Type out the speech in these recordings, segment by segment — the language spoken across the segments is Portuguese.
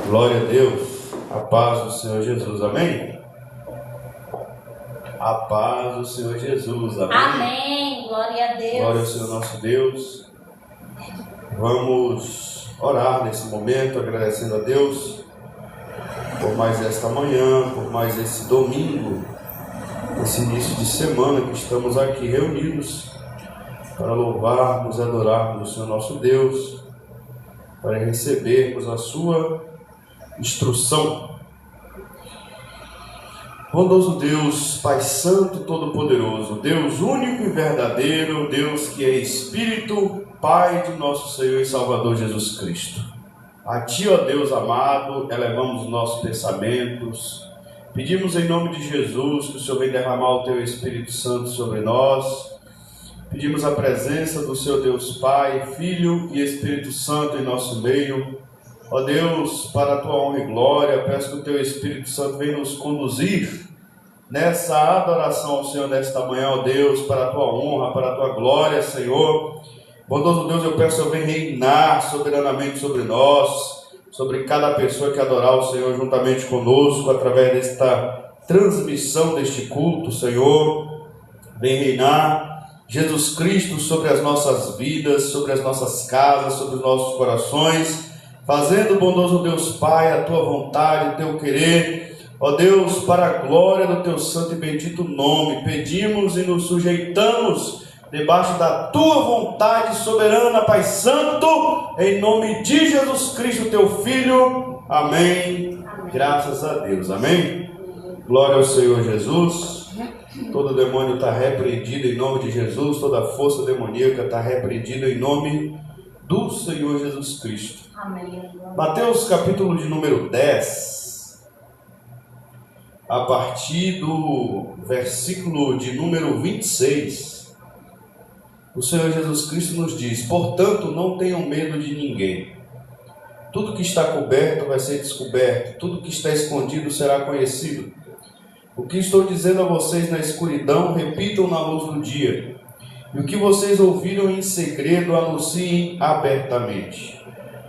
Glória a Deus, a paz do Senhor Jesus, amém? A paz do Senhor Jesus, amém? Amém, glória a Deus. Glória ao Senhor nosso Deus. Vamos orar nesse momento, agradecendo a Deus por mais esta manhã, por mais esse domingo, esse início de semana que estamos aqui reunidos para louvarmos e adorarmos o Senhor nosso Deus, para recebermos a sua instrução. Bondoso Deus, Pai Santo Todo-Poderoso, Deus único e verdadeiro, Deus que é Espírito, Pai de nosso Senhor e Salvador Jesus Cristo. A Ti, ó Deus amado, elevamos os nossos pensamentos, pedimos em nome de Jesus que o Senhor venha derramar o Teu Espírito Santo sobre nós. Pedimos a presença do Seu Deus Pai, Filho e Espírito Santo em nosso meio. Ó Deus, para a Tua honra e glória, peço que o Teu Espírito Santo venha nos conduzir nessa adoração ao Senhor nesta manhã, ó Deus, para a Tua honra, para a Tua glória, Senhor. Bondoso Deus, eu peço que o Senhor venha reinar soberanamente sobre nós, sobre cada pessoa que adorar o Senhor juntamente conosco, através desta transmissão deste culto, Senhor. Vem reinar Jesus Cristo sobre as nossas vidas, sobre as nossas casas, sobre os nossos corações, fazendo, bondoso Deus Pai, a Tua vontade, o Teu querer, ó Deus, para a glória do Teu santo e bendito nome, pedimos e nos sujeitamos debaixo da Tua vontade soberana, Pai Santo, em nome de Jesus Cristo, Teu Filho, amém. Graças a Deus, amém. Glória ao Senhor Jesus. Todo demônio está repreendido em nome de Jesus, toda força demoníaca está repreendida em nome do Senhor Jesus Cristo. Amém. Mateus capítulo de número 10, a partir do versículo de número 26, o Senhor Jesus Cristo nos diz: portanto, não tenham medo de ninguém. Tudo que está coberto vai ser descoberto, tudo que está escondido será conhecido. O que estou dizendo a vocês na escuridão, repitam na luz do dia. E o que vocês ouviram em segredo, anunciem abertamente.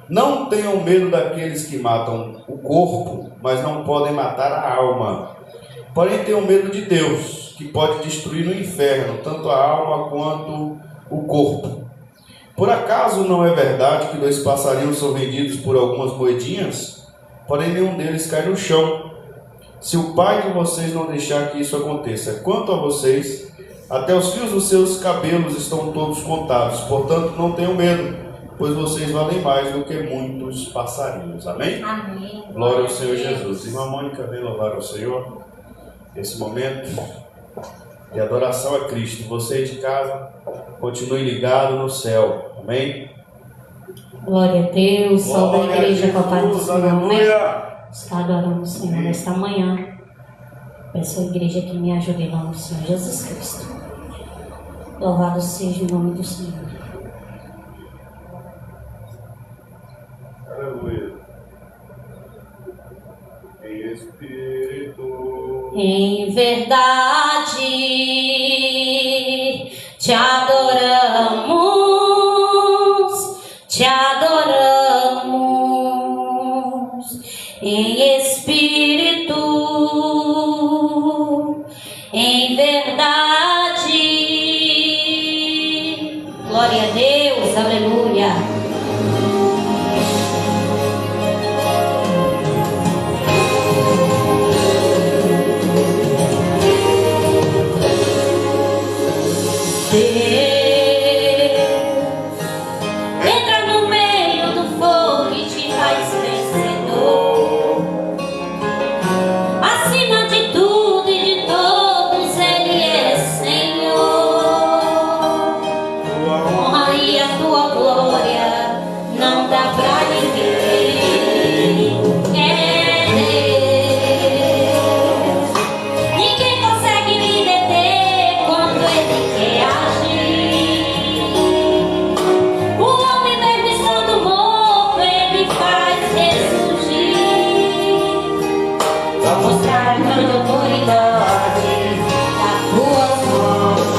Não tenham medo daqueles que matam o corpo, mas não podem matar a alma. Porém, tenham medo de Deus, que pode destruir no inferno tanto a alma quanto o corpo. Por acaso não é verdade que 2 passarinhos são vendidos por algumas moedinhas? Porém, nenhum deles cai no chão, se o Pai de vocês não deixar que isso aconteça. Quanto a vocês, até os fios dos seus cabelos estão todos contados. Portanto, não tenham medo, pois vocês valem mais do que muitos passarinhos. Amém? Amém. Glória ao Senhor Jesus. Irmã Mônica, vem louvar ao Senhor nesse momento de adoração a Cristo. Você de casa, continue ligado no céu. Amém? Glória a Deus. Salve a igreja com a paz do Senhor. Aleluia. Está adorando o Senhor nesta manhã. Peço à igreja que me ajude em nome do Senhor Jesus Cristo. Louvado seja o nome do Senhor. Aleluia. Em espírito. Em verdade te adoramos, te adoramos. Em espírito, em verdade. Glória a Deus, aleluia. Entra no meio do fogo e te faz vencedor. Acima de tudo e de todos, Ele é Senhor. Honra e a tua glória não dá pra ninguém. É Deus. Ninguém consegue me deter quando Ele quer agir. O homem mesmo estando morto, Ele faz ressurgir. Pra mostrar a grande autoridade das tuas mãos.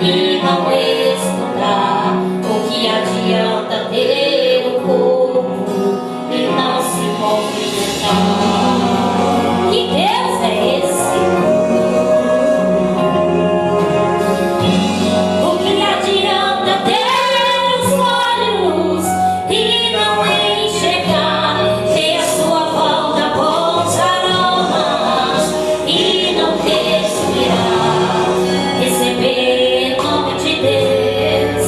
e não estudar? O que adianta ter o corpo e não se movimentar? Que Deus é esse? O que adianta ter os olhos e não enxergar? Ter a sua volta bons aromas e não respirar? Receber em nome de Deus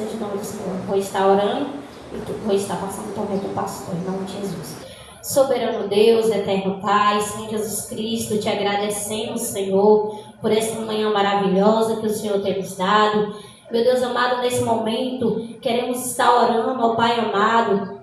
seja o nome do Senhor. Vou estar orando e vou estar passando também do pastor, em nome de Jesus. Soberano Deus, eterno Pai, Senhor Jesus Cristo, te agradecemos, Senhor, por essa manhã maravilhosa que o Senhor tem nos dado. Meu Deus amado, nesse momento, queremos estar orando, ó Pai amado,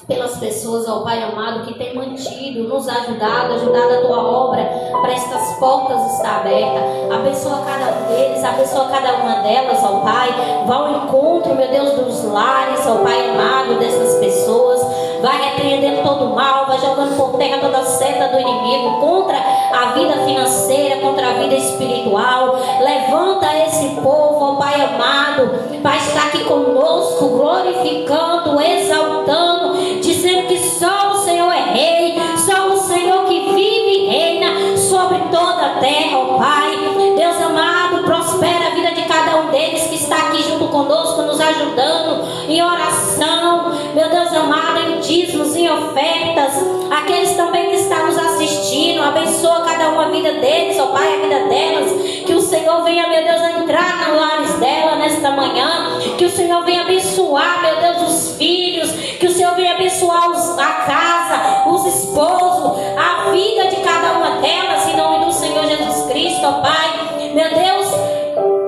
pelas pessoas, ó Pai amado, que tem mantido, nos ajudado a Tua obra, para estas portas estar abertas. Abençoa cada um deles, abençoa cada uma delas, ó Pai. Vá ao encontro, meu Deus, dos lares, ó Pai amado, dessas pessoas. Vai repreendendo todo o mal, vai jogando por terra toda a seta do inimigo contra a vida financeira, contra a vida espiritual. Levanta esse povo, ó Pai amado, vai estar aqui conosco, glorificando, exaltando, dizendo que só o Senhor é Rei, só o Senhor que vive e reina sobre toda a terra, ó Pai. Deus amado, prospera a vida de cada um deles que está aqui junto conosco, nos ajudando em oração, meu Deus amado, em dízimos, em ofertas. Aqueles também que estão nos assistindo, abençoa cada uma a vida deles, ó Pai, a vida delas. Que o Senhor venha, meu Deus, a entrar nos lares dela nesta manhã. Que o Senhor venha abençoar, meu Deus, os filhos. Que o Senhor venha abençoar a casa, os esposos, a vida de cada uma delas, em nome do Senhor Jesus Cristo, ó Pai. Meu Deus,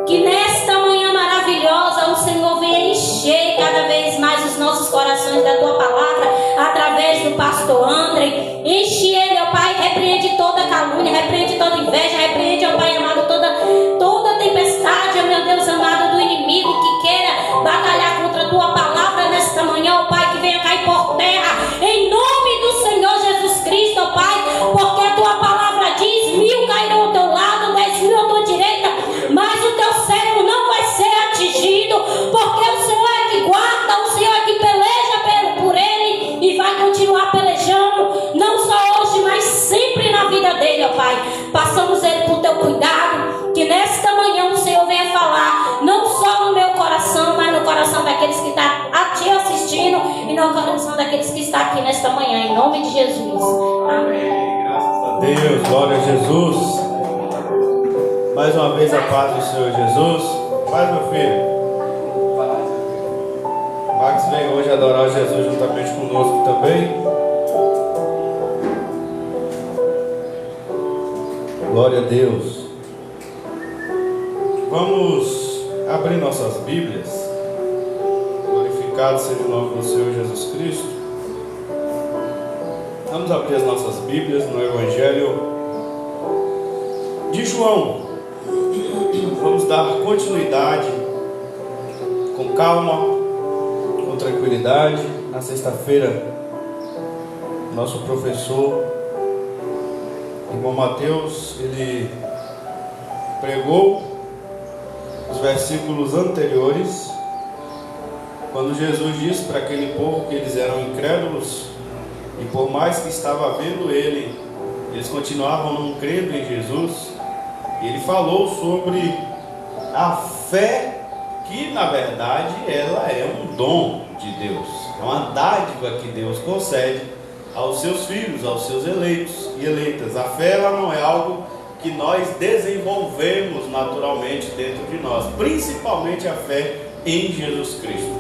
que nesta manhã maravilhosa o Senhor venha encher cada vez mais os nossos corações da Tua palavra, através do pastor André. Enche ele, ó Pai, repreende toda calúnia, repreende toda inveja, repreende, ó Pai amado, toda tempestade, ó meu Deus amado, do inimigo que queira batalhar contra a Tua palavra nesta manhã, ó Pai, que venha cair por terra, em nome do Senhor Jesus Cristo, ó Pai, porque a Tua palavra diz: 1000 cairão ao teu lado, 10.000 à tua direita, mas o teu cérebro não vai ser atingido, porque o Senhor é que guarda, o Senhor é que peleja por ele e vai continuar pelejando, não só hoje, mas sempre na vida dele, ó Pai. Passamos ele por Teu cuidado, que nesta manhã o Senhor venha falar, não só no meu coração, mas no coração daqueles que estão a Ti assistindo e no coração daqueles que estão aqui nesta manhã, em nome de Jesus. Amém. Graças a Deus, glória a Jesus. Mais uma vez a paz do Senhor Jesus. Paz, meu filho. Max vem hoje adorar Jesus juntamente conosco também. Glória a Deus. Vamos abrir nossas Bíblias. Glorificado seja o nome do Senhor Jesus Cristo. Vamos abrir as nossas Bíblias no Evangelho de João. Vamos dar continuidade com calma, com tranquilidade. Na sexta-feira, nosso professor, irmão Mateus, ele pregou os versículos anteriores, quando Jesus disse para aquele povo que eles eram incrédulos, e por mais que estava vendo ele, eles continuavam não crendo em Jesus. E ele falou sobre a fé, que na verdade ela é um dom de Deus, é uma dádiva que Deus concede aos seus filhos, aos seus eleitos e eleitas. A fé, ela não é algo que nós desenvolvemos naturalmente dentro de nós, principalmente a fé em Jesus Cristo.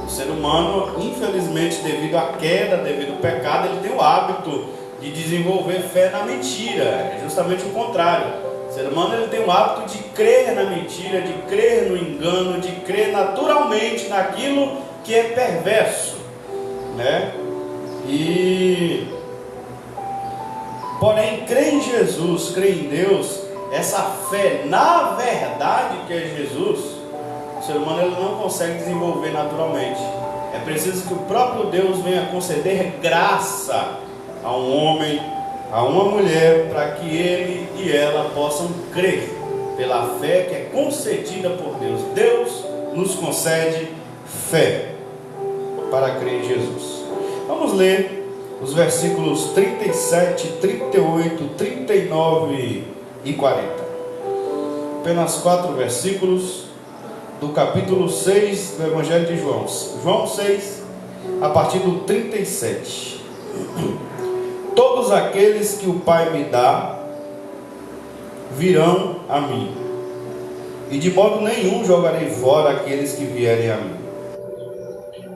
O ser humano, infelizmente, devido à queda, devido ao pecado, ele tem o hábito de desenvolver fé na mentira. É justamente o contrário. O ser humano, ele tem o hábito de crer na mentira, de crer no engano, de crer naturalmente naquilo que é perverso, né? Porém, crer em Jesus, crer em Deus, essa fé na verdade que é Jesus, o ser humano ele não consegue desenvolver naturalmente. É preciso que o próprio Deus venha conceder graça a um homem, a uma mulher, para que ele e ela possam crer pela fé que é concedida por Deus. Deus nos concede fé para crer em Jesus. Vamos ler os versículos 37, 38, 39 e 40. Apenas 4 versículos do capítulo 6 do Evangelho de João. João 6, a partir do 37. Todos aqueles que o Pai me dá virão a mim, e de modo nenhum jogarei fora aqueles que vierem a mim.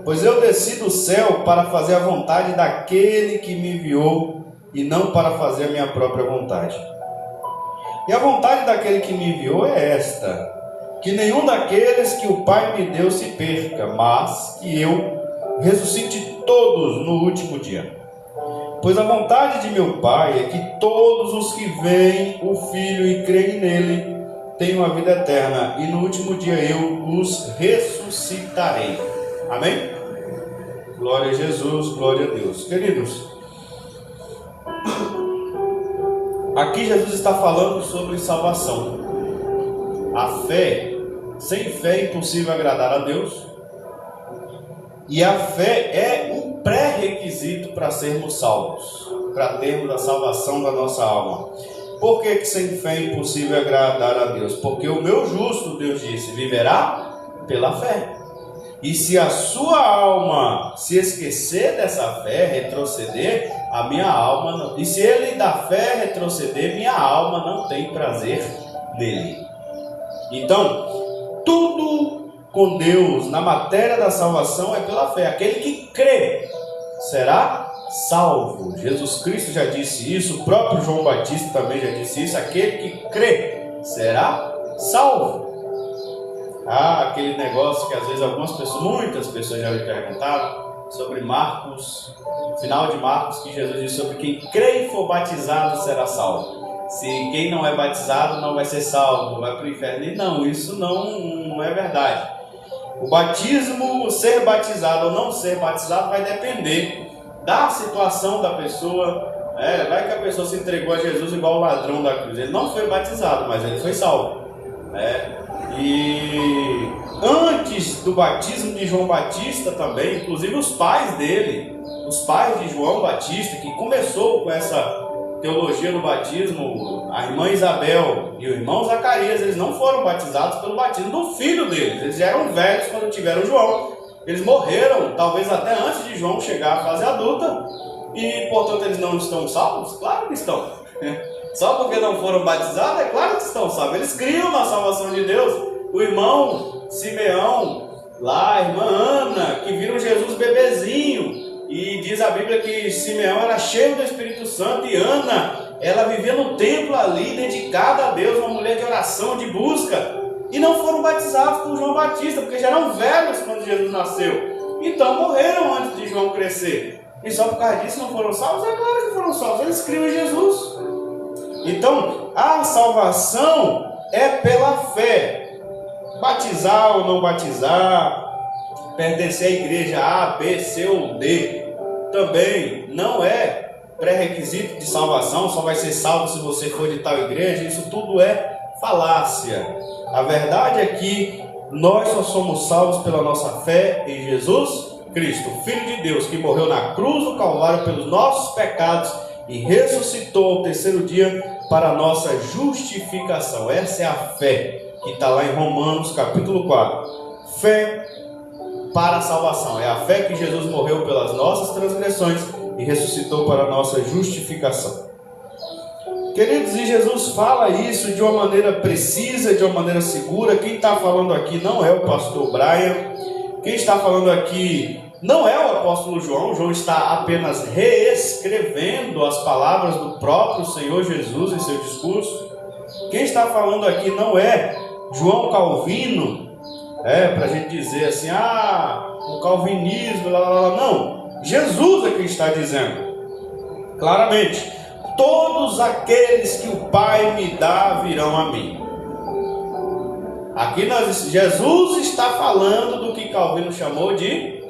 Pois eu desci do céu para fazer a vontade daquele que me enviou, e não para fazer a minha própria vontade. E a vontade daquele que me enviou é esta: que nenhum daqueles que o Pai me deu se perca, mas que eu ressuscite todos no último dia. Pois a vontade de meu Pai é que todos os que veem o Filho e creem nele tenham a vida eterna, e no último dia eu os ressuscitarei. Amém? Glória a Jesus, glória a Deus. Queridos, aqui Jesus está falando sobre salvação. A fé, sem fé é impossível agradar a Deus. E a fé é um pré-requisito para sermos salvos, para termos a salvação da nossa alma. Por que sem fé é impossível agradar a Deus? Porque o meu justo, Deus disse, viverá pela fé. E se a sua alma se esquecer dessa fé, retroceder, a minha alma não. E se ele da fé retroceder, minha alma não tem prazer nele. Então, tudo com Deus na matéria da salvação é pela fé. Aquele que crê será salvo. Jesus Cristo já disse isso, o próprio João Batista também já disse isso. Aquele que crê será salvo. Aquele negócio que às vezes muitas pessoas já me perguntaram sobre Marcos, final de Marcos, que Jesus disse sobre quem crê e for batizado será salvo. Se quem não é batizado não vai ser salvo, vai para o inferno. E não, isso não é verdade. O batismo, ser batizado ou não ser batizado, vai depender da situação da pessoa. Vai que a pessoa se entregou a Jesus igual o ladrão da cruz. Ele não foi batizado, mas ele foi salvo. E antes do batismo de João Batista também, inclusive os pais dele, os pais de João Batista, que começou com essa teologia do batismo, a irmã Isabel e o irmão Zacarias, eles não foram batizados pelo batismo do filho deles. Eles já eram velhos quando tiveram João. Eles morreram, talvez até antes de João chegar à fase adulta, e portanto eles não estão salvos? Claro que estão. Só porque não foram batizados, é claro que estão salvos. Eles criam na salvação de Deus. O irmão Simeão, lá, a irmã Ana, que viram Jesus bebezinho. E diz a Bíblia que Simeão era cheio do Espírito Santo. E Ana, ela vivia no templo ali, dedicada a Deus, uma mulher de oração, de busca. E não foram batizados por João Batista, porque já eram velhos quando Jesus nasceu. Então morreram antes de João crescer. E só por causa disso não foram salvos? É claro que foram salvos. Eles criam em Jesus. Então, a salvação é pela fé. Batizar ou não batizar, pertencer à igreja A, B, C ou D, também não é pré-requisito de salvação. Só vai ser salvo se você for de tal igreja. Isso tudo é falácia. A verdade é que nós só somos salvos pela nossa fé em Jesus Cristo, Filho de Deus, que morreu na cruz do Calvário pelos nossos pecados e ressuscitou ao terceiro dia para a nossa justificação. Essa é a fé que está lá em Romanos capítulo 4. Fé para a salvação. É a fé que Jesus morreu pelas nossas transgressões e ressuscitou para a nossa justificação. Queridos, e Jesus fala isso de uma maneira precisa, de uma maneira segura. Quem está falando aqui não é o pastor Brian. Quem está falando aqui não é o apóstolo João. João está apenas reescrevendo as palavras do próprio Senhor Jesus em seu discurso. Quem está falando aqui não é João Calvino, para a gente dizer assim, o calvinismo, não. Jesus é quem está dizendo, claramente, todos aqueles que o Pai me dá virão a mim. Aqui Jesus está falando do que Calvino chamou de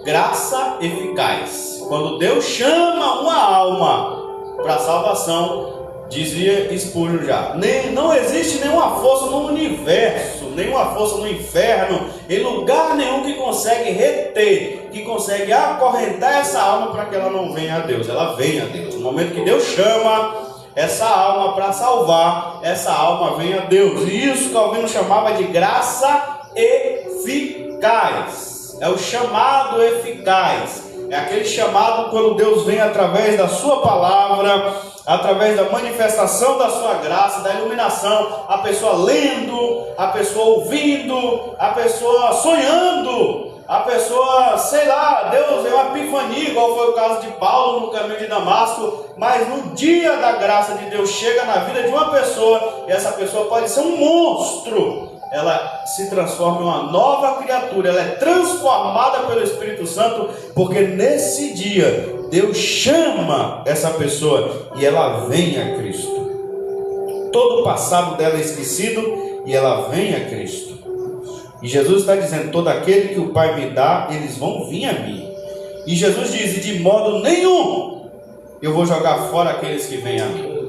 graça eficaz. Quando Deus chama uma alma para a salvação, dizia Spurgeon já, não existe nenhuma força no universo, nenhuma força no inferno, em lugar nenhum que consegue reter, que consegue acorrentar essa alma para que ela não venha a Deus. Ela vem a Deus. No momento que Deus chama essa alma para salvar, essa alma vem a Deus. E isso Calvino chamava de graça eficaz. É o chamado eficaz. É aquele chamado quando Deus vem através da sua palavra, através da manifestação da sua graça, da iluminação, a pessoa lendo, a pessoa ouvindo, a pessoa sonhando, a pessoa, sei lá, Deus é uma epifania, igual foi o caso de Paulo no caminho de Damasco, mas no dia da graça de Deus chega na vida de uma pessoa, e essa pessoa pode ser um monstro, ela se transforma em uma nova criatura, ela é transformada pelo Espírito Santo, porque nesse dia Deus chama essa pessoa e ela vem a Cristo. Todo o passado dela é esquecido e ela vem a Cristo. E Jesus está dizendo: todo aquele que o Pai me dá, eles vão vir a mim. E Jesus diz: e de modo nenhum eu vou jogar fora aqueles que vêm a mim.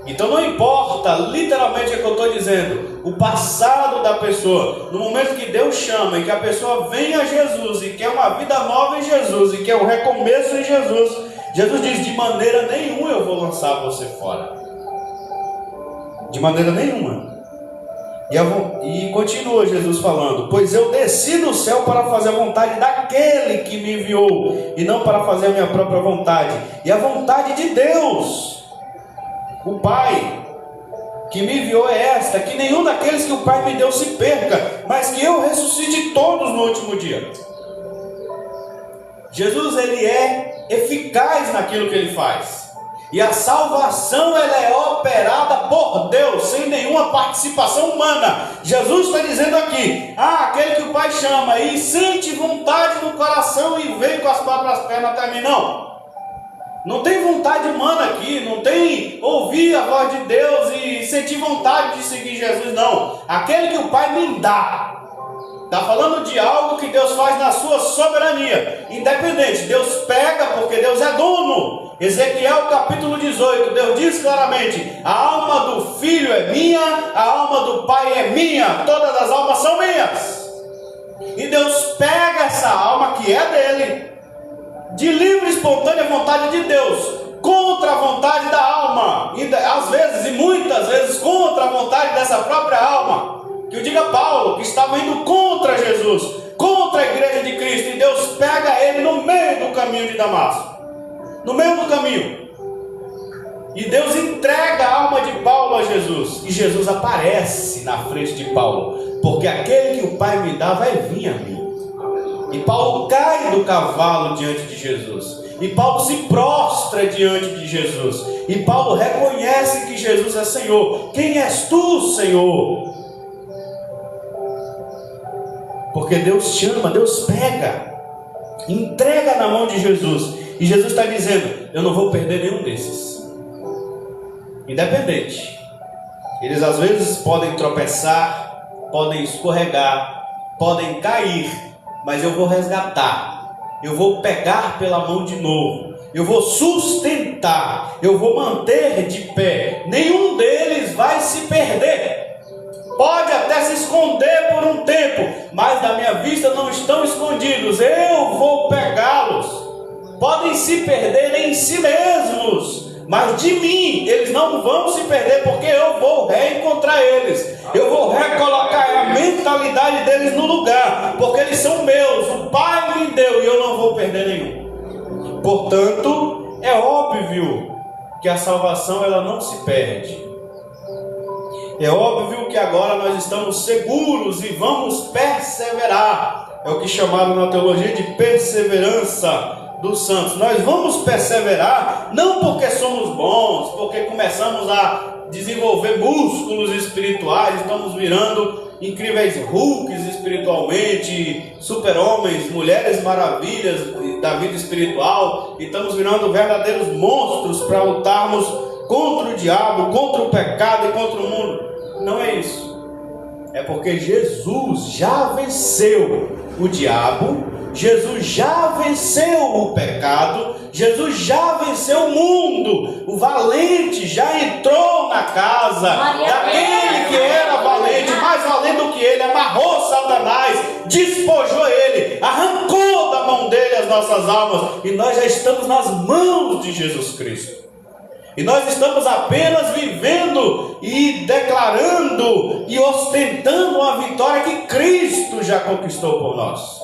Então não importa literalmente o que eu estou dizendo, o passado da pessoa, no momento que Deus chama e que a pessoa vem a Jesus e quer uma vida nova em Jesus e quer um recomeço em Jesus, Jesus diz: de maneira nenhuma eu vou lançar você fora. De maneira nenhuma. E continua Jesus falando: pois eu desci do céu para fazer a vontade daquele que me enviou, e não para fazer a minha própria vontade. E a vontade de Deus, o Pai, que me enviou, é esta: que nenhum daqueles que o Pai me deu se perca, mas que eu ressuscite todos no último dia. Jesus, ele é eficaz naquilo que ele faz. E a salvação, ela é operada por Deus, sem nenhuma participação humana. Jesus está dizendo aqui: aquele que o Pai chama e sente vontade no coração e vem com as próprias pernas até mim. Não tem vontade humana aqui, não tem ouvir a voz de Deus e sentir vontade de seguir Jesus, não. Aquele que o Pai me dá. Está falando de algo que Deus faz na sua soberania, independente. Deus pega porque Deus é dono. Ezequiel capítulo 18, Deus diz claramente: a alma do filho é minha, a alma do pai é minha, todas as almas são minhas. E Deus pega essa alma que é dele, de livre e espontânea vontade de Deus, contra a vontade da alma, e às vezes e muitas vezes contra a vontade dessa própria alma. Que o diga Paulo, que estava indo contra Jesus, contra a igreja de Cristo, e Deus pega ele no meio do caminho de Damasco, no meio do caminho, e Deus entrega a alma de Paulo a Jesus, e Jesus aparece na frente de Paulo, porque aquele que o Pai me dá vai vir a mim. E Paulo cai do cavalo diante de Jesus, e Paulo se prostra diante de Jesus, e Paulo reconhece que Jesus é Senhor. Quem és tu, Senhor? Porque Deus chama, Deus pega, entrega na mão de Jesus. E Jesus está dizendo: eu não vou perder nenhum desses. Independente. Eles às vezes podem tropeçar, podem escorregar, podem cair, mas eu vou resgatar. Eu vou pegar pela mão de novo. Eu vou sustentar. Eu vou manter de pé. Nenhum deles vai se perder. Pode até se esconder por um tempo, mas da minha vista não estão escondidos. Eu vou pegá-los. Podem se perder em si mesmos, mas de mim eles não vão se perder, porque eu vou reencontrar eles. Eu vou recolocar a mentalidade deles no lugar, porque eles são meus. O Pai me deu e eu não vou perder nenhum. Portanto, é óbvio que a salvação, ela não se perde. É óbvio que agora nós estamos seguros e vamos perseverar. É o que chamaram na teologia de perseverança dos santos. Nós vamos perseverar não porque somos bons, porque começamos a desenvolver músculos espirituais, estamos virando incríveis hulks espiritualmente, super-homens, mulheres maravilhas da vida espiritual, e estamos virando verdadeiros monstros para lutarmos contra o diabo, contra o pecado e contra o mundo. Não é isso. É porque Jesus já venceu o diabo, Jesus já venceu o pecado, Jesus já venceu o mundo. O valente já entrou na casa daquele que era valente, mais valente do que ele, amarrou Satanás, despojou ele, arrancou da mão dele as nossas almas, e nós já estamos nas mãos de Jesus Cristo. E nós estamos apenas vivendo e declarando e ostentando uma vitória que Cristo já conquistou por nós.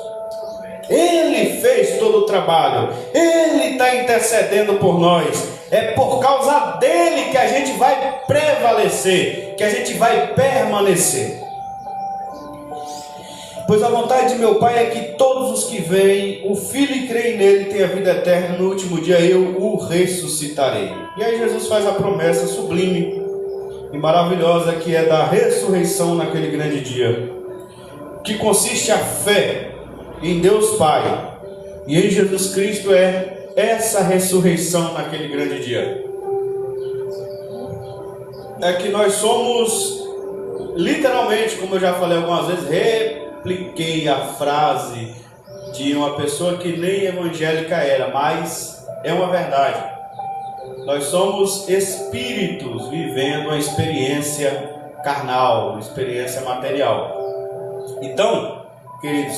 Ele fez todo o trabalho, Ele está intercedendo por nós. É por causa dele que a gente vai prevalecer, que a gente vai permanecer. Pois a vontade de meu Pai é que todos os que veem o Filho e creem nele tenham a vida eterna, no último dia eu o ressuscitarei. E aí Jesus faz a promessa sublime e maravilhosa que é da ressurreição naquele grande dia, que consiste a fé em Deus Pai e em Jesus Cristo é essa ressurreição naquele grande dia. É que nós somos, literalmente, como eu já falei algumas vezes, repliquei a frase de uma pessoa que nem evangélica era, mas é uma verdade. Nós somos espíritos vivendo uma experiência carnal, uma experiência material. Então, queridos,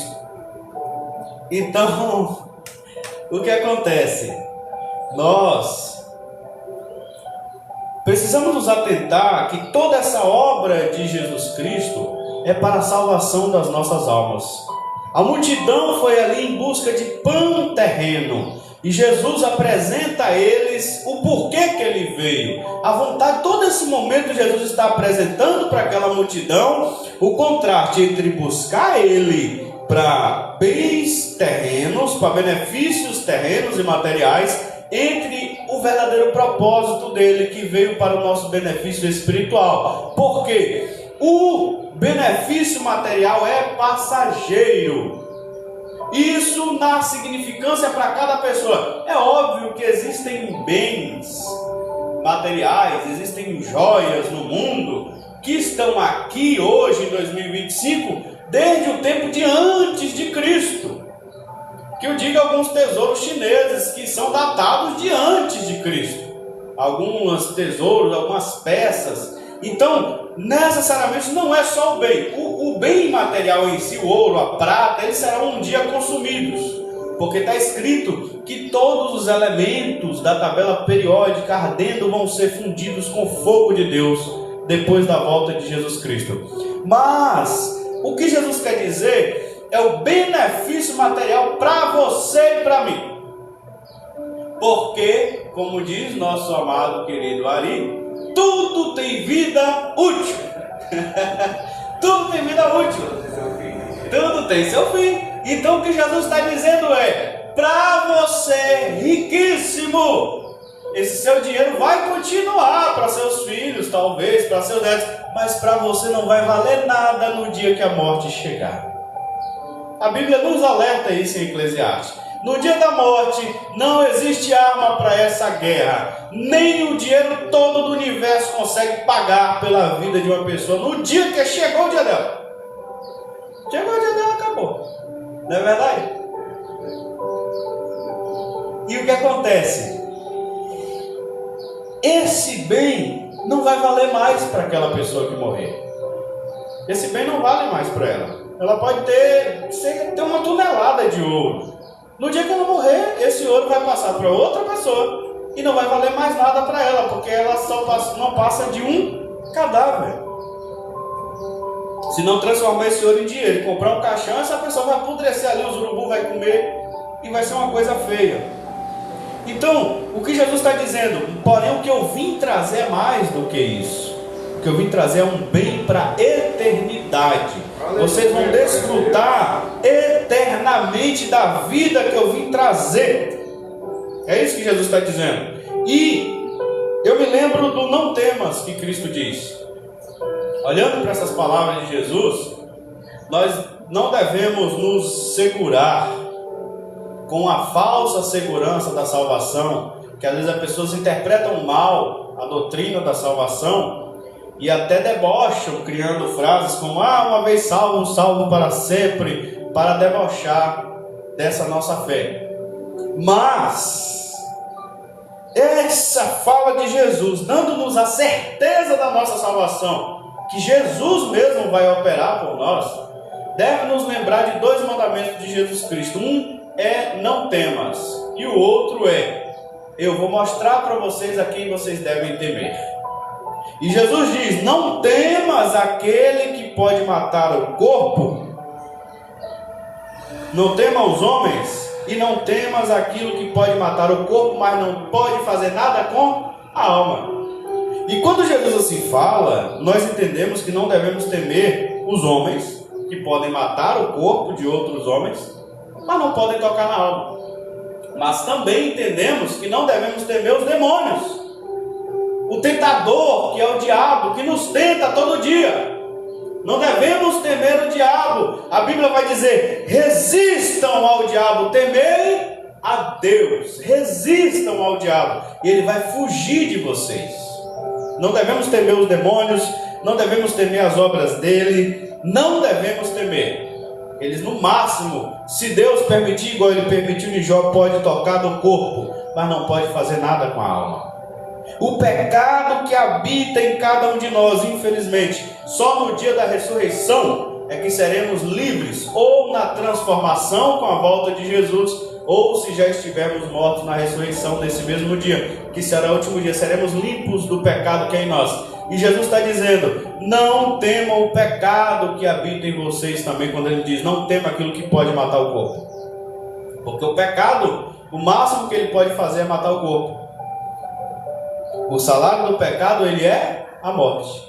o que acontece? Nós precisamos nos atentar que toda essa obra de Jesus Cristo é para a salvação das nossas almas. A multidão foi ali em busca de pão terreno e Jesus apresenta a eles o porquê que ele veio. A vontade, todo esse momento Jesus está apresentando para aquela multidão o contraste entre buscar ele para bens terrenos, para benefícios terrenos e materiais, entre o verdadeiro propósito dele que veio para o nosso benefício espiritual. Por quê? O benefício material é passageiro. Isso na significância para cada pessoa. É óbvio que existem bens materiais, existem joias no mundo que estão aqui hoje em 2025 desde o tempo de antes de Cristo. Que eu digo alguns tesouros chineses que são datados de antes de Cristo. Alguns tesouros, algumas peças. Então, necessariamente não é só o bem. O bem material em si, o ouro, a prata, eles serão um dia consumidos. Porque está escrito que todos os elementos da tabela periódica ardendo vão ser fundidos com o fogo de Deus depois da volta de Jesus Cristo. Mas, o que Jesus quer dizer é o benefício material para você e para mim. Porque, como diz nosso amado querido Ari, tudo tem vida útil. Tudo tem vida útil. Tudo tem seu fim. Então o que Jesus está dizendo é: para você, riquíssimo, esse seu dinheiro vai continuar para seus filhos, talvez, para seus netos, mas para você não vai valer nada no dia que a morte chegar. A Bíblia nos alerta isso em Eclesiastes. No dia da morte não existe arma para essa guerra. Nem o dinheiro todo do universo consegue pagar pela vida de uma pessoa. No dia que chegou o dia dela. Chegou o dia dela, acabou. Não é verdade? E o que acontece? Esse bem não vai valer mais para aquela pessoa que morrer. Esse bem não vale mais para ela. Ela pode ter uma tonelada de ouro. No dia que ela morrer, esse ouro vai passar para outra pessoa e não vai valer mais nada para ela, porque ela não passa de um cadáver. Se não transformar esse ouro em dinheiro e comprar um caixão, essa pessoa vai apodrecer ali, os urubus vai comer e vai ser uma coisa feia. Então, o que Jesus está dizendo? Porém, o que eu vim trazer é mais do que isso. O que eu vim trazer é um bem para a eternidade. Vocês vão desfrutar eternamente da vida que eu vim trazer. É isso que Jesus está dizendo. E eu me lembro do não temas que Cristo diz. Olhando para essas palavras de Jesus, nós não devemos nos segurar com a falsa segurança da salvação, que às vezes as pessoas interpretam mal a doutrina da salvação e até debocham, criando frases como: uma vez salvo, salvo para sempre, para debochar dessa nossa fé. Mas essa fala de Jesus, dando-nos a certeza da nossa salvação, que Jesus mesmo vai operar por nós, deve nos lembrar de dois mandamentos de Jesus Cristo. Um é: não temas, e o outro é: eu vou mostrar para vocês a quem vocês devem temer. E Jesus diz: não temas aquele que pode matar o corpo, não tema os homens, e não temas aquilo que pode matar o corpo, mas não pode fazer nada com a alma. E quando Jesus assim fala, nós entendemos que não devemos temer os homens, que podem matar o corpo de outros homens, mas não podem tocar na alma. Mas também entendemos que não devemos temer os demônios. O tentador, que é o diabo, que nos tenta todo dia. Não devemos temer o diabo. A Bíblia vai dizer: resistam ao diabo, temei a Deus. Resistam ao diabo e ele vai fugir de vocês. Não devemos temer os demônios, não devemos temer as obras dele, não devemos temer. Eles no máximo, se Deus permitir, igual ele permitiu de Jó, pode tocar no corpo, mas não pode fazer nada com a alma. O pecado que habita em cada um de nós, infelizmente, só no dia da ressurreição é que seremos livres, ou na transformação com a volta de Jesus, ou se já estivermos mortos na ressurreição nesse mesmo dia, que será o último dia, seremos limpos do pecado que é em nós. E Jesus está dizendo: não temam o pecado que habita em vocês também, quando ele diz: não tema aquilo que pode matar o corpo. Porque o pecado, o máximo que ele pode fazer é matar o corpo. O salário do pecado, ele é a morte.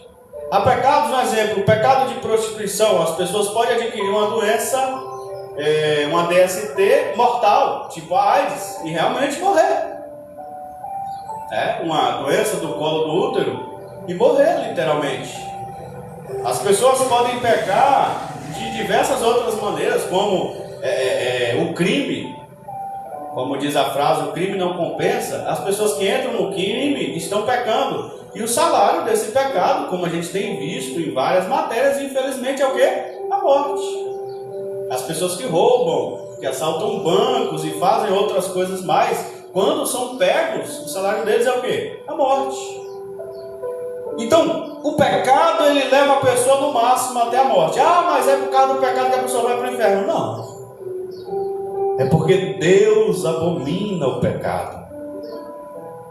Há pecados, um exemplo, o pecado de prostituição. As pessoas podem adquirir uma doença, uma DST mortal, tipo a AIDS, e realmente morrer. Uma doença do colo do útero e morrer, literalmente. As pessoas podem pecar de diversas outras maneiras, como o crime. Como diz a frase, o crime não compensa. As pessoas que entram no crime estão pecando. E o salário desse pecado, como a gente tem visto em várias matérias, infelizmente é o quê? A morte. As pessoas que roubam, que assaltam bancos e fazem outras coisas mais, quando são pegos, o salário deles é o quê? A morte. Então, o pecado, ele leva a pessoa no máximo até a morte. Ah, mas é por causa do pecado que a pessoa vai para o inferno. Não. É porque Deus abomina o pecado.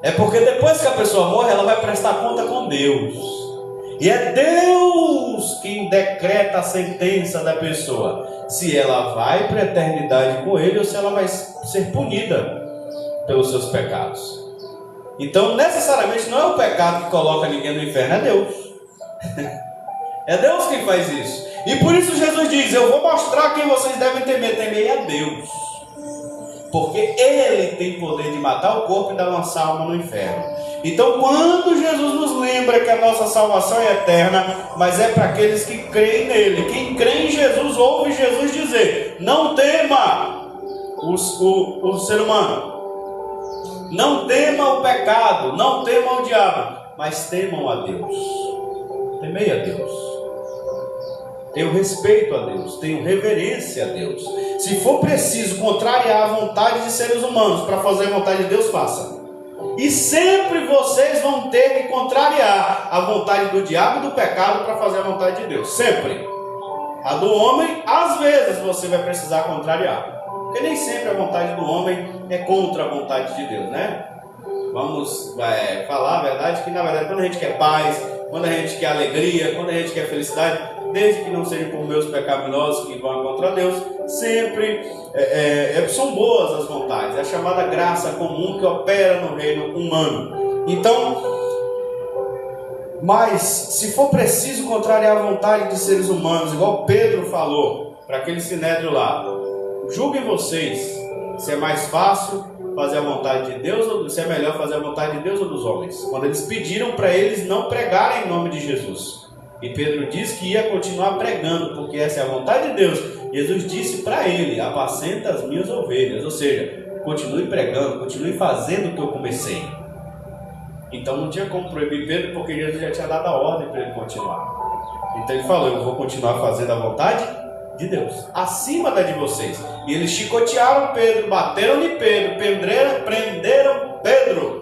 É porque depois que a pessoa morre, ela vai prestar conta com Deus. E é Deus quem decreta a sentença da pessoa, se ela vai para a eternidade com Ele ou se ela vai ser punida pelos seus pecados. Então, necessariamente, não é o pecado que coloca ninguém no inferno, é Deus. É Deus quem faz isso. E por isso Jesus diz: eu vou mostrar quem vocês devem temer. Temei a Deus. Porque Ele tem poder de matar o corpo e de lançar a alma no inferno. Então, quando Jesus nos lembra que a nossa salvação é eterna, mas é para aqueles que creem nele. Quem crê em Jesus, ouve Jesus dizer: não tema o ser humano. Não tema o pecado, não tema o diabo, mas temam a Deus. Temei a Deus. Tenho respeito a Deus, tenho reverência a Deus. Se for preciso contrariar a vontade de seres humanos para fazer a vontade de Deus, faça. E sempre vocês vão ter que contrariar a vontade do diabo e do pecado para fazer a vontade de Deus. Sempre. A do homem, às vezes você vai precisar contrariar. Porque nem sempre a vontade do homem é contra a vontade de Deus, né? Vamos falar a verdade, que na verdade quando a gente quer paz, quando a gente quer alegria, quando a gente quer felicidade, desde que não seja por meus pecaminosos que vão contra Deus, sempre são boas as vontades. É a chamada graça comum que opera no reino humano. Então, mas se for preciso contrariar a vontade de seres humanos, igual Pedro falou para aquele sinédrio lá, julguem vocês se é mais fácil fazer a vontade de Deus ou se é melhor fazer a vontade de Deus ou dos homens. Quando eles pediram para eles não pregarem em nome de Jesus. E Pedro disse que ia continuar pregando, porque essa é a vontade de Deus. Jesus disse para ele: apacenta as minhas ovelhas. Ou seja, continue pregando, continue fazendo o que eu comecei. Então não tinha como proibir Pedro, porque Jesus já tinha dado a ordem para ele continuar. Então ele falou: eu vou continuar fazendo a vontade de Deus, acima da de vocês. E eles chicotearam Pedro, bateram-lhe Pedro, prenderam Pedro.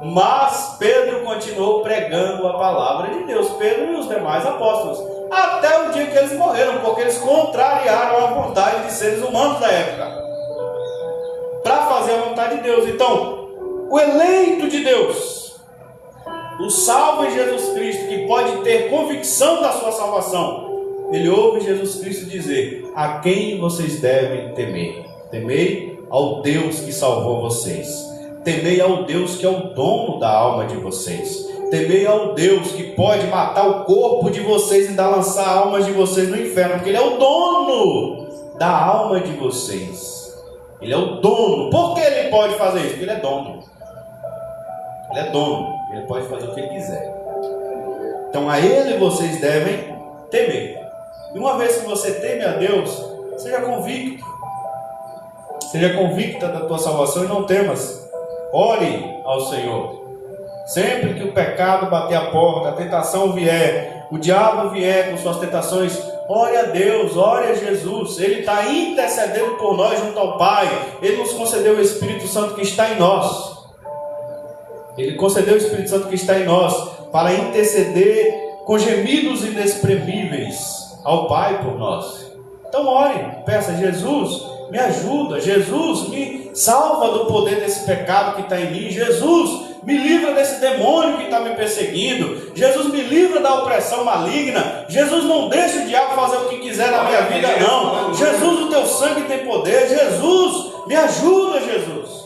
Mas Pedro continuou pregando a palavra de Deus, Pedro e os demais apóstolos, até o dia que eles morreram, porque eles contrariaram a vontade de seres humanos da época, para fazer a vontade de Deus. Então, o eleito de Deus, o salvo em Jesus Cristo, que pode ter convicção da sua salvação, ele ouve Jesus Cristo dizer: a quem vocês devem temer? Temei ao Deus que salvou vocês. Temei ao Deus que é o dono da alma de vocês. Temei ao Deus que pode matar o corpo de vocês e ainda lançar almas de vocês no inferno, porque Ele é o dono da alma de vocês. Ele é o dono. Por que Ele pode fazer isso? Porque Ele é dono. Ele é dono. Ele pode fazer o que Ele quiser. Então a Ele vocês devem temer. E uma vez que você teme a Deus, seja convicto. Seja convicta da tua salvação e não temas. Ore ao Senhor. Sempre que o pecado bater a porta, a tentação vier, o diabo vier com suas tentações, ore a Deus, ore a Jesus. Ele está intercedendo por nós junto ao Pai. Ele nos concedeu o Espírito Santo que está em nós. Ele concedeu o Espírito Santo que está em nós para interceder com gemidos inexprimíveis ao Pai por nós. Então ore, peça: Jesus, me ajuda. Jesus, me salva do poder desse pecado que está em mim. Jesus, me livra desse demônio que está me perseguindo. Jesus, me livra da opressão maligna. Jesus, não deixa o diabo fazer o que quiser na minha vida, não. Jesus, o teu sangue tem poder. Jesus, me ajuda, Jesus.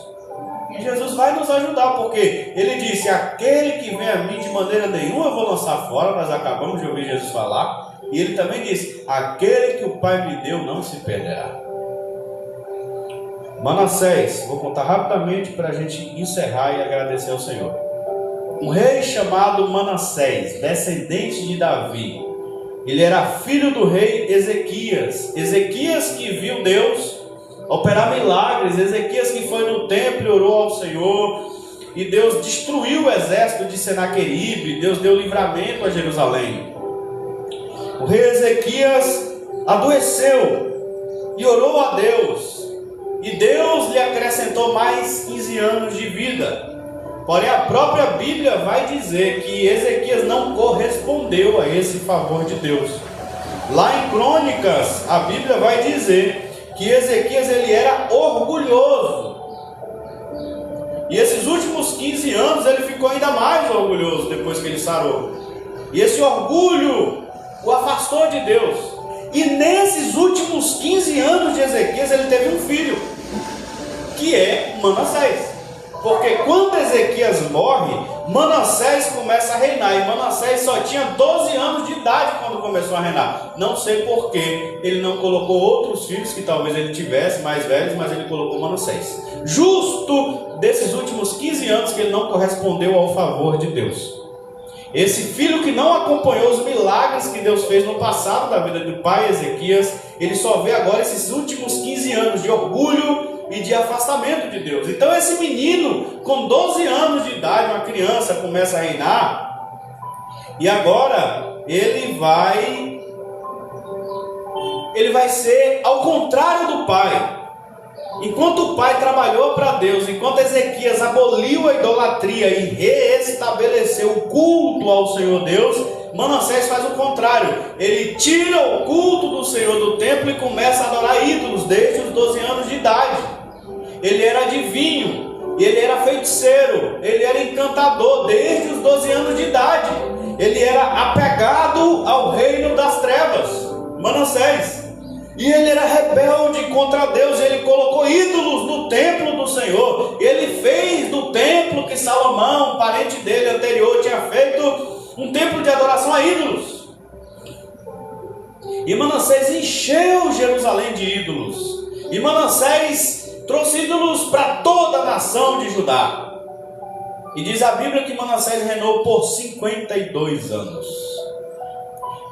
E Jesus vai nos ajudar, porque Ele disse: aquele que vem a mim de maneira nenhuma eu vou lançar fora. Nós acabamos de ouvir Jesus falar. E Ele também disse: aquele que o Pai me deu não se perderá. Manassés, vou contar rapidamente para a gente encerrar e agradecer ao Senhor. Um rei chamado Manassés, descendente de Davi. Ele era filho do rei Ezequias. Ezequias que viu Deus operar milagres. Ezequias que foi no templo e orou ao Senhor. E Deus destruiu o exército de Senaqueribe. Deus deu livramento a Jerusalém. O rei Ezequias adoeceu e orou a Deus. E Deus lhe acrescentou mais 15 anos de vida. Porém, a própria Bíblia vai dizer que Ezequias não correspondeu a esse favor de Deus. Lá em Crônicas, a Bíblia vai dizer que Ezequias ele era orgulhoso. E esses últimos 15 anos ele ficou ainda mais orgulhoso depois que ele sarou. E esse orgulho o afastou de Deus. E nesses últimos 15 anos de Ezequias, ele teve um filho, que é Manassés. Porque quando Ezequias morre, Manassés começa a reinar. E Manassés só tinha 12 anos de idade quando começou a reinar. Não sei por que ele não colocou outros filhos, que talvez ele tivesse, mais velhos, mas ele colocou Manassés. Justo desses últimos 15 anos que ele não correspondeu ao favor de Deus. Esse filho que não acompanhou os milagres que Deus fez no passado da vida do pai Ezequias, ele só vê agora esses últimos 15 anos de orgulho e de afastamento de Deus. Então esse menino, com 12 anos de idade, uma criança, começa a reinar. E agora ele vai ser ao contrário do pai. Enquanto o pai trabalhou para Deus, enquanto Ezequias aboliu a idolatria e reestabeleceu o culto ao Senhor Deus, Manassés faz o contrário. Ele tira o culto do Senhor do templo e começa a adorar ídolos desde os 12 anos de idade. Ele era adivinho, ele era feiticeiro, ele era encantador desde os 12 anos de idade. Ele era apegado ao reino das trevas, Manassés. E ele era rebelde contra Deus. Ele colocou ídolos no templo do Senhor. Ele fez do templo que Salomão, parente dele anterior, tinha feito um templo de adoração a ídolos. E Manassés encheu Jerusalém de ídolos. E Manassés trouxe ídolos para toda a nação de Judá. E diz a Bíblia que Manassés reinou por 52 anos.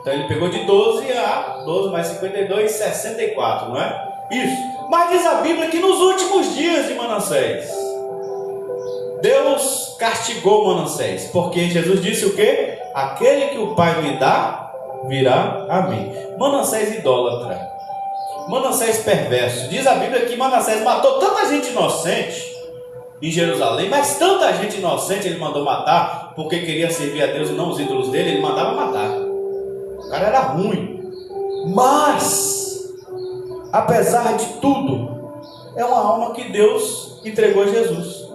Então ele pegou de 12 a 12 mais 52, 64, não é? Isso. Mas diz a Bíblia que nos últimos dias de Manassés, Deus castigou Manassés. Porque Jesus disse o quê? Aquele que o Pai me dá, virá a mim. Manassés idólatra. Manassés perverso. Diz a Bíblia que Manassés matou tanta gente inocente em Jerusalém, mas tanta gente inocente ele mandou matar, porque queria servir a Deus e não os ídolos dele, ele mandava matar. O cara era ruim, mas, apesar de tudo, é uma alma que Deus entregou a Jesus.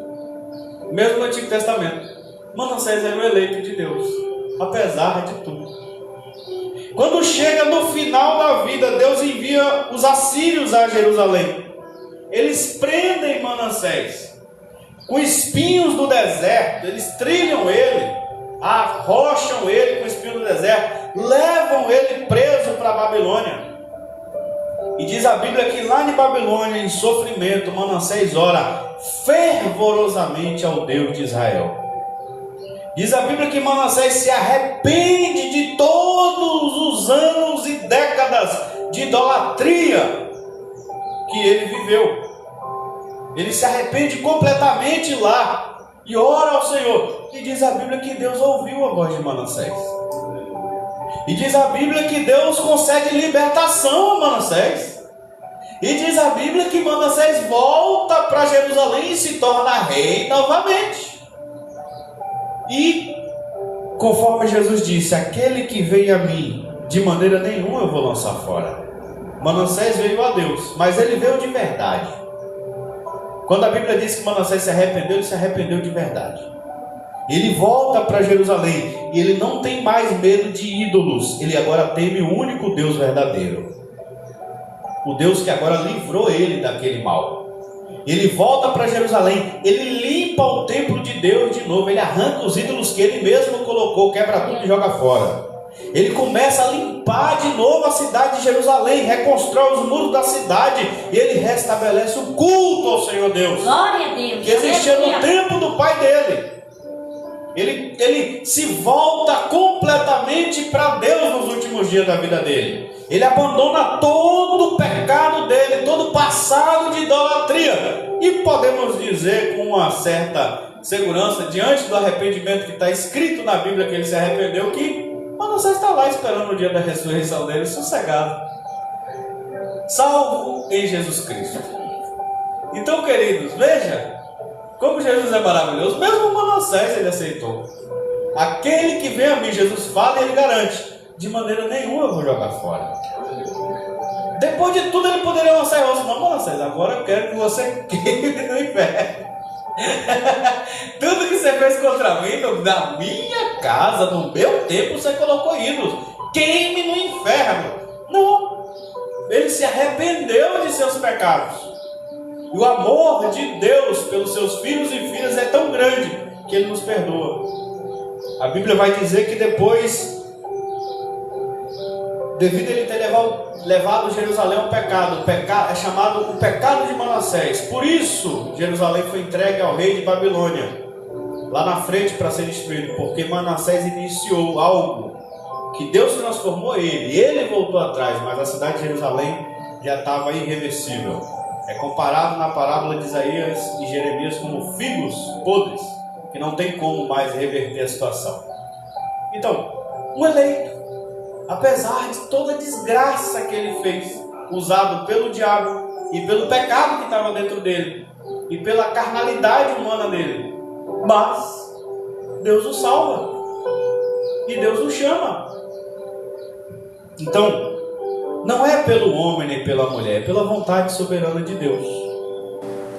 Mesmo no Antigo Testamento, Manassés era o eleito de Deus, apesar de tudo. Quando chega no final da vida, Deus envia os assírios a Jerusalém. eles prendem Manassés com espinhos do deserto, eles trilham ele, arrocham ele com espinhos do deserto, levam ele preso para a Babilônia. E diz a Bíblia que lá em Babilônia, em sofrimento, Manassés ora fervorosamente ao Deus de Israel. Diz a Bíblia que Manassés se arrepende de todos os anos e décadas de idolatria que ele viveu. Ele se arrepende completamente lá e ora ao Senhor. E diz a Bíblia que Deus ouviu a voz de Manassés. E diz a Bíblia que Deus concede libertação a Manassés. E diz a Bíblia que Manassés volta para Jerusalém e se torna rei novamente. E, conforme Jesus disse, aquele que veio a mim, de maneira nenhuma eu vou lançar fora. Manassés veio a Deus, mas ele veio de verdade. Quando a Bíblia diz que Manassés se arrependeu, ele se arrependeu de verdade. Ele volta para Jerusalém e ele não tem mais medo de ídolos. Ele agora teme o único Deus verdadeiro. O Deus que agora livrou ele daquele mal. Ele volta para Jerusalém, ele limpa o templo de Deus de novo, ele arranca os ídolos que ele mesmo colocou, quebra tudo e joga fora. Ele começa a limpar de novo a cidade de Jerusalém, reconstrói os muros da cidade, e ele restabelece o culto ao Senhor Deus. Glória a Deus. Que existia no tempo do pai dele. Ele se volta completamente para Deus nos últimos dias da vida dele. Ele abandona todo o pecado dele, todo o passado de idolatria. E podemos dizer com uma certa segurança, diante do arrependimento que está escrito na Bíblia que ele se arrependeu, que Manassés está lá esperando o dia da ressurreição dele, sossegado, salvo em Jesus Cristo. Então, queridos, veja como Jesus é maravilhoso. Mesmo Manassés ele aceitou. Aquele que vem a mim, Jesus fala e ele garante, de maneira nenhuma eu vou jogar fora. Depois de tudo ele poderia lançar em rosto. Não, Manassés, agora eu quero que você queime no inferno. Tudo que você fez contra mim, na minha casa, no meu tempo, você colocou ídolos. Queime no inferno. Não. Ele se arrependeu de seus pecados. E o amor de Deus pelos seus filhos e filhas é tão grande que ele nos perdoa. A Bíblia vai dizer que depois, devido a ele ter levado Jerusalém ao pecado, é chamado o pecado de Manassés. Por isso, Jerusalém foi entregue ao rei de Babilônia, lá na frente para ser destruído, porque Manassés iniciou algo que Deus transformou ele. Ele voltou atrás, mas a cidade de Jerusalém já estava irreversível. É comparado na parábola de Isaías e Jeremias como figos podres, que não tem como mais reverter a situação. Então, o eleito, apesar de toda a desgraça que ele fez, usado pelo diabo e pelo pecado que estava dentro dele, e pela carnalidade humana dele, mas Deus o salva, e Deus o chama. Então, não é pelo homem nem pela mulher, é pela vontade soberana de Deus.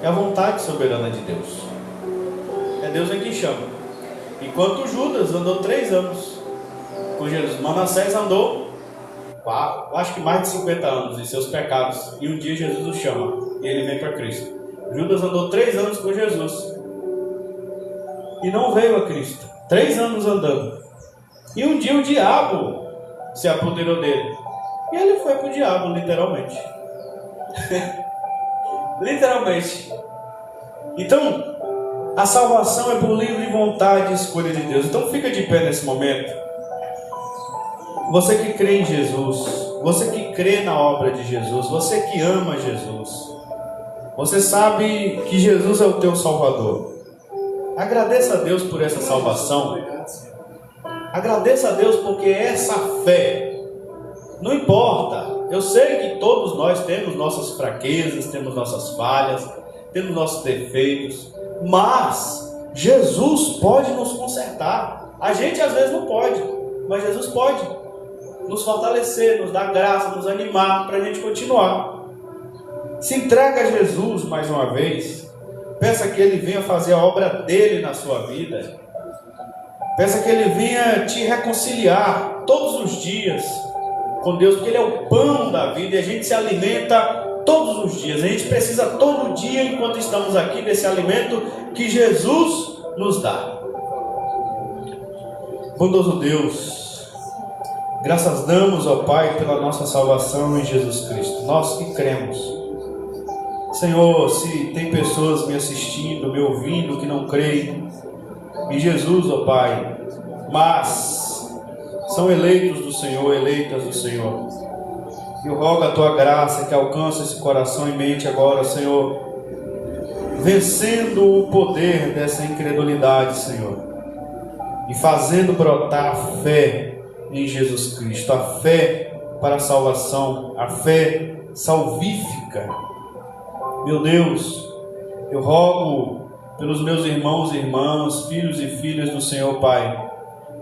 É a vontade soberana de Deus. É Deus quem chama. Enquanto Judas andou 3 anos com Jesus, Manassés andou, acho que mais de 50 anos em seus pecados. E um dia Jesus o chama e ele vem para Cristo. Judas andou 3 anos com Jesus e não veio a Cristo. 3 anos andando. E um dia o diabo se apoderou dele. E ele foi para o diabo, literalmente. Literalmente. Então, a salvação é por livre vontade e escolha de Deus. Então fica de pé nesse momento. Você que crê em Jesus, você que crê na obra de Jesus, você que ama Jesus, você sabe que Jesus é o teu Salvador. Agradeça a Deus por essa salvação. Agradeça a Deus porque essa fé, não importa, eu sei que todos nós temos nossas fraquezas, temos nossas falhas, temos nossos defeitos, mas Jesus pode nos consertar. A gente às vezes não pode, mas Jesus pode nos fortalecer, nos dar graça, nos animar para a gente continuar. Se entrega a Jesus mais uma vez, peça que Ele venha fazer a obra dele na sua vida, peça que Ele venha te reconciliar todos os dias com Deus, porque Ele é o pão da vida e a gente se alimenta todos os dias. A gente precisa todo dia, enquanto estamos aqui, desse alimento que Jesus nos dá. Bondoso Deus, graças damos ao Pai pela nossa salvação em Jesus Cristo. Nós que cremos. Senhor, se tem pessoas me assistindo, me ouvindo, que não creem em Jesus, ó Pai, mas são eleitos do Senhor, eleitas do Senhor, eu rogo a Tua graça que alcance esse coração e mente agora, Senhor, vencendo o poder dessa incredulidade, Senhor, e fazendo brotar a fé em Jesus Cristo, a fé para a salvação, a fé salvífica. Meu Deus, eu rogo pelos meus irmãos e irmãs, filhos e filhas do Senhor, Pai,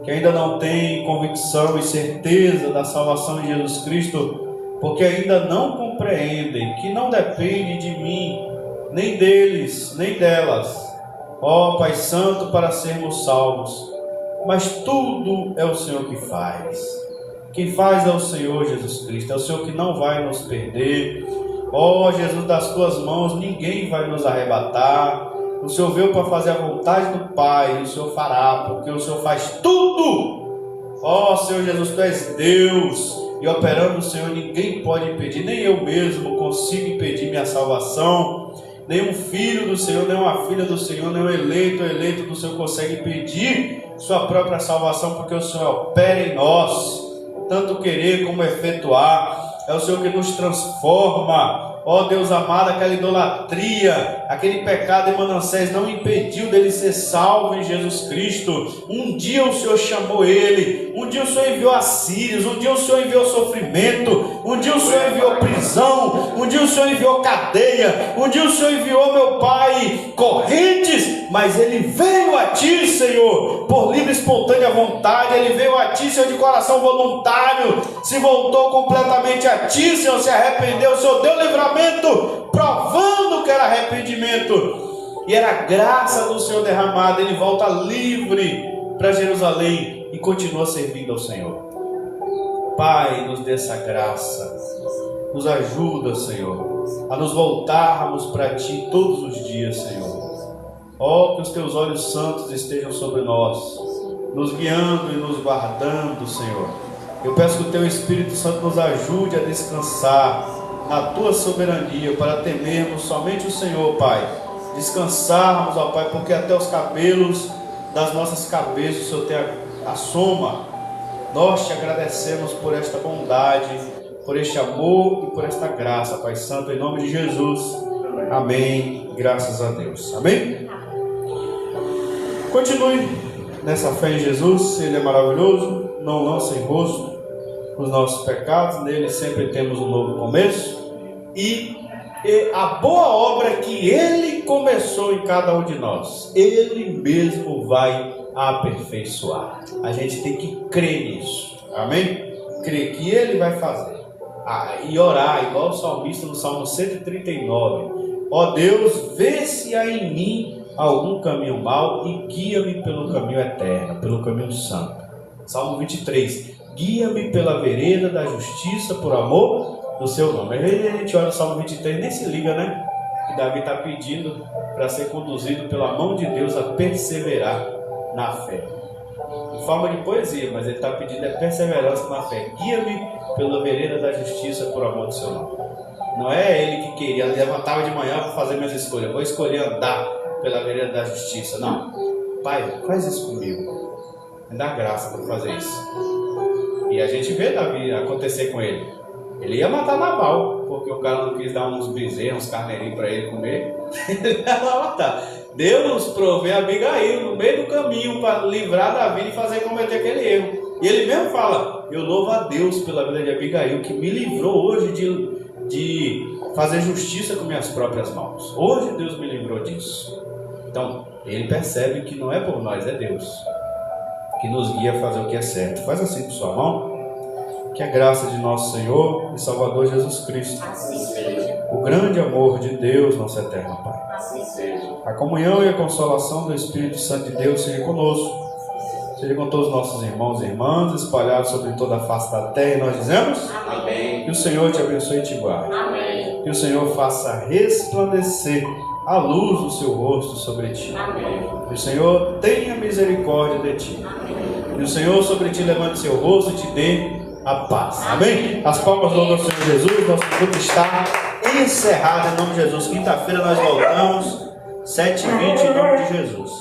que ainda não têm convicção e certeza da salvação em Jesus Cristo, porque ainda não compreendem que não depende de mim, nem deles, nem delas, ó Pai Santo, para sermos salvos, mas tudo é o Senhor que faz. Quem faz é o Senhor Jesus Cristo, é o Senhor que não vai nos perder. Ó Jesus, das Tuas mãos ninguém vai nos arrebatar. O Senhor veio para fazer a vontade do Pai, e o Senhor fará, porque o Senhor faz tudo. Ó Senhor Jesus, Tu és Deus, e operando o Senhor ninguém pode impedir, nem eu mesmo consigo impedir minha salvação, nem um filho do Senhor, nem uma filha do Senhor, nem um eleito do Senhor consegue impedir sua própria salvação, porque o Senhor opera em nós, tanto querer como efetuar. É o Senhor que nos transforma. Ó Deus amado, aquela idolatria, aquele pecado em Manassés não impediu dele ser salvo em Jesus Cristo. Um dia o Senhor chamou ele, um dia o Senhor enviou assírios, um dia o Senhor enviou sofrimento, um dia o Senhor enviou prisão, um dia o Senhor enviou cadeia, um dia o Senhor enviou, meu Pai, correntes, mas ele veio a Ti, Senhor, por livre e espontânea vontade. Ele veio a Ti, Senhor, de coração voluntário, se voltou completamente a Ti, Senhor, se arrependeu, o Senhor deu livramento, provando que era arrependimento e era graça do Senhor derramada. Ele volta livre para Jerusalém e continua servindo ao Senhor. Pai, nos dê essa graça, nos ajuda, Senhor, a nos voltarmos para Ti todos os dias, Senhor. Ó, que os Teus olhos santos estejam sobre nós, nos guiando e nos guardando, Senhor. Eu peço que o Teu Espírito Santo nos ajude a descansar na Tua soberania, para temermos somente o Senhor, Pai. Descansarmos, ó Pai, porque até os cabelos das nossas cabeças o Senhor tem a soma. Nós Te agradecemos por esta bondade, por este amor e por esta graça, Pai Santo, em nome de Jesus. Amém. Graças a Deus. Amém? Continue nessa fé em Jesus. Ele é maravilhoso. Não lance em rosto os nossos pecados, nele sempre temos um novo começo, e a boa obra que Ele começou em cada um de nós, Ele mesmo vai aperfeiçoar. A gente tem que crer nisso, amém? Crer que Ele vai fazer, e orar, igual o salmista no Salmo 139, ó Deus, vê se há em mim algum caminho mau e guia-me pelo caminho eterno, pelo caminho santo. Salmo 23, guia-me pela vereda da justiça por amor do Seu nome. Às vezes a gente olha o Salmo 23 e nem se liga, né? Que Davi está pedindo para ser conduzido pela mão de Deus a perseverar na fé. Em forma de poesia, mas ele está pedindo perseverança na fé. Guia-me pela vereda da justiça por amor do Seu nome. Não é ele que queria, ele levantava de manhã para fazer minhas escolhas. Vou escolher andar pela vereda da justiça. Não. Pai, faz isso comigo. Me dá graça para fazer isso. E a gente vê Davi acontecer com ele. Ele ia matar Nabal, porque o cara não quis dar uns bezerros, uns carneirinhos para ele comer. Ele ia matar. Deus provê Abigail no meio do caminho para livrar Davi de fazer cometer aquele erro. E ele mesmo fala: eu louvo a Deus pela vida de Abigail, que me livrou hoje de fazer justiça com minhas próprias mãos. Hoje Deus me livrou disso. Então, ele percebe que não é por nós, é Deus que nos guia a fazer o que é certo. Faz assim com sua mão. Que a graça de nosso Senhor e Salvador Jesus Cristo, o grande amor de Deus, nosso eterno Pai, a comunhão e a consolação do Espírito Santo de Deus seja conosco, seja com todos os nossos irmãos e irmãs, espalhados sobre toda a face da terra, e nós dizemos: amém. Que o Senhor te abençoe e te guarde. Amém. que o Senhor faça resplandecer a luz do seu rosto sobre ti. Amém. Que o Senhor tenha misericórdia de ti. Que o Senhor sobre ti levante seu rosto e te dê a paz. Amém? As palmas do nosso Senhor Jesus. Nosso culto está encerrado em nome de Jesus. Quinta-feira nós voltamos 7h20 em nome de Jesus.